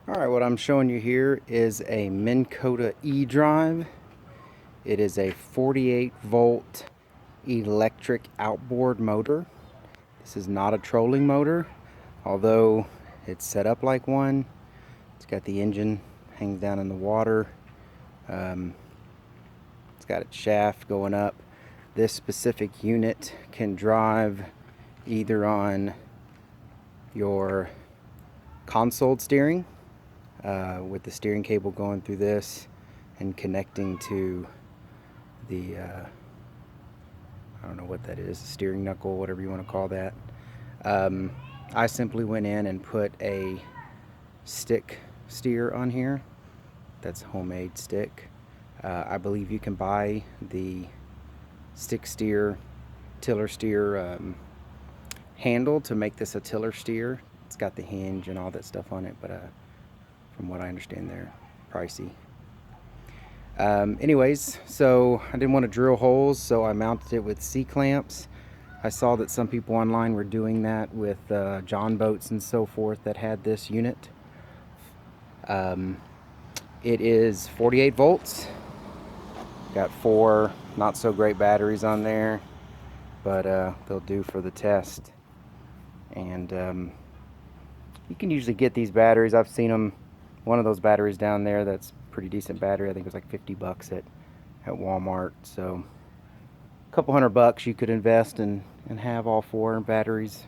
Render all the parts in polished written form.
Alright, what I'm showing you here is a Minn Kota eDrive. It is a 48 volt electric outboard motor. This is not a trolling motor, although it's set up like one. It's got the engine hangs down in the water. It's got its shaft going up. This specific unit can drive either on your console steering, with the steering cable going through this and connecting to the I don't know what that is, steering knuckle, whatever you want to call that. I simply went in and put a stick steer on here. That's homemade stick. I believe you can buy the stick steer, tiller steer handle to make this a tiller steer. It's got the hinge and all that stuff on it, but from what I understand, they're pricey. Anyways, so I didn't want to drill holes, so I mounted it with C-clamps. I saw that some people online were doing that with John boats and so forth that had this unit. It is 48 volts. Got 4 not so great batteries on there, but they'll do for the test. And you can usually get these batteries. I've seen them, one of those batteries down there that's pretty decent battery. I think it was like 50 bucks at Walmart. So a couple $100 you could invest and have all 4 batteries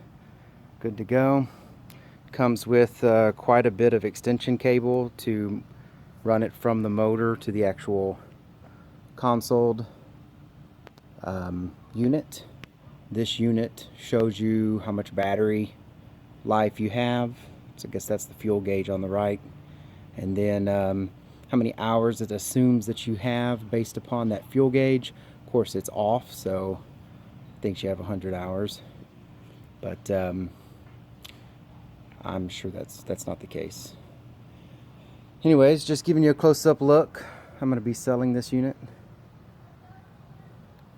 good to go. Comes with quite a bit of extension cable to run it from the motor to the actual console unit. This unit shows you how much battery life you have. So I guess that's the fuel gauge on the right. And then how many hours it assumes that you have based upon that fuel gauge. Of course, it's off, so it thinks you have 100 hours. But I'm sure that's not the case. Anyways, just giving you a close-up look. I'm going to be selling this unit.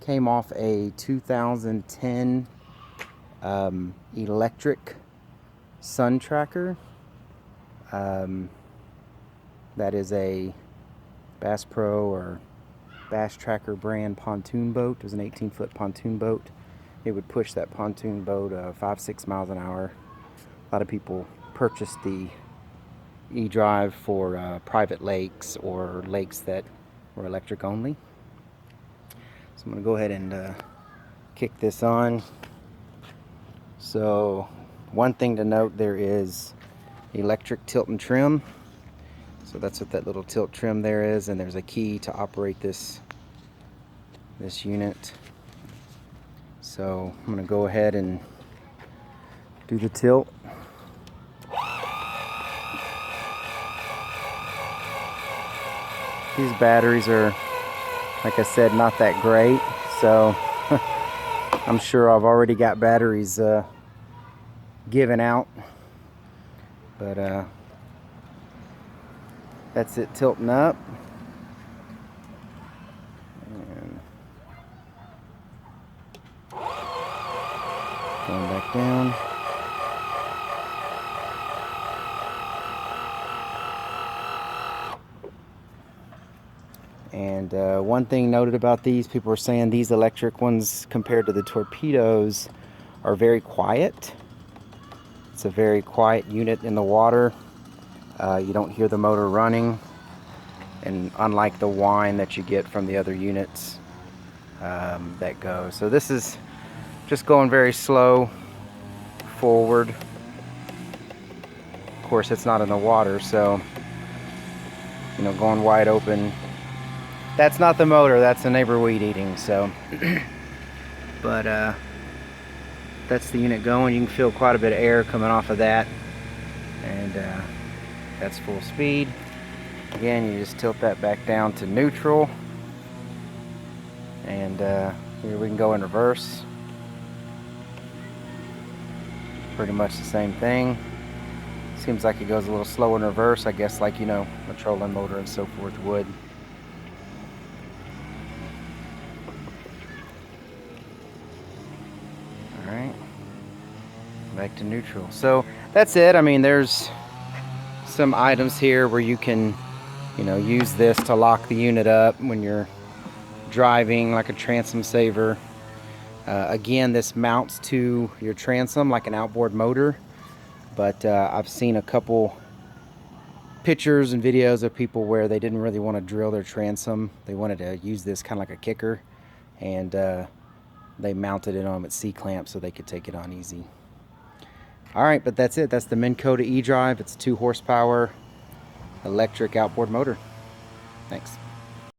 Came off a 2010 electric sun tracker. That is a Bass Pro or Bass Tracker brand pontoon boat. It was an 18-foot pontoon boat. It would push that pontoon boat 5-6 miles an hour. A lot of people purchased the eDrive for private lakes or lakes that were electric only. So I'm going to go ahead and kick this on. So one thing to note, there is electric tilt and trim. So that's what that little tilt trim there is, and there's a key to operate this unit. So I'm going to go ahead and do the tilt. These batteries are, like I said, not that great, so I'm sure I've already got batteries given out, but that's it tilting up. And going back down. And one thing noted about these, people were saying these electric ones compared to the torpedoes are very quiet. It's a very quiet unit in the water. You don't hear the motor running, and unlike the whine that you get from the other units that go. So this is just going very slow forward. Of course, it's not in the water, so you know, going wide open. That's not the motor, that's the neighbor weed eating. So but that's the unit going. You can feel quite a bit of air coming off of that, and that's full speed. Again, you just tilt that back down to neutral, and here we can go in reverse. Pretty much the same thing. Seems like it goes a little slow in reverse, I guess, like, you know, a trolling motor and so forth would. Alright, back to neutral. So that's it. I mean, there's some items here where you can, you know, use this to lock the unit up when you're driving, like a transom saver. Again, this mounts to your transom like an outboard motor, but I've seen a couple pictures and videos of people where they didn't really want to drill their transom. They wanted to use this kind of like a kicker, and they mounted it on with C-clamps so they could take it on easy. Alright, but that's it. That's the Minn Kota eDrive. It's a 2 horsepower electric outboard motor. Thanks.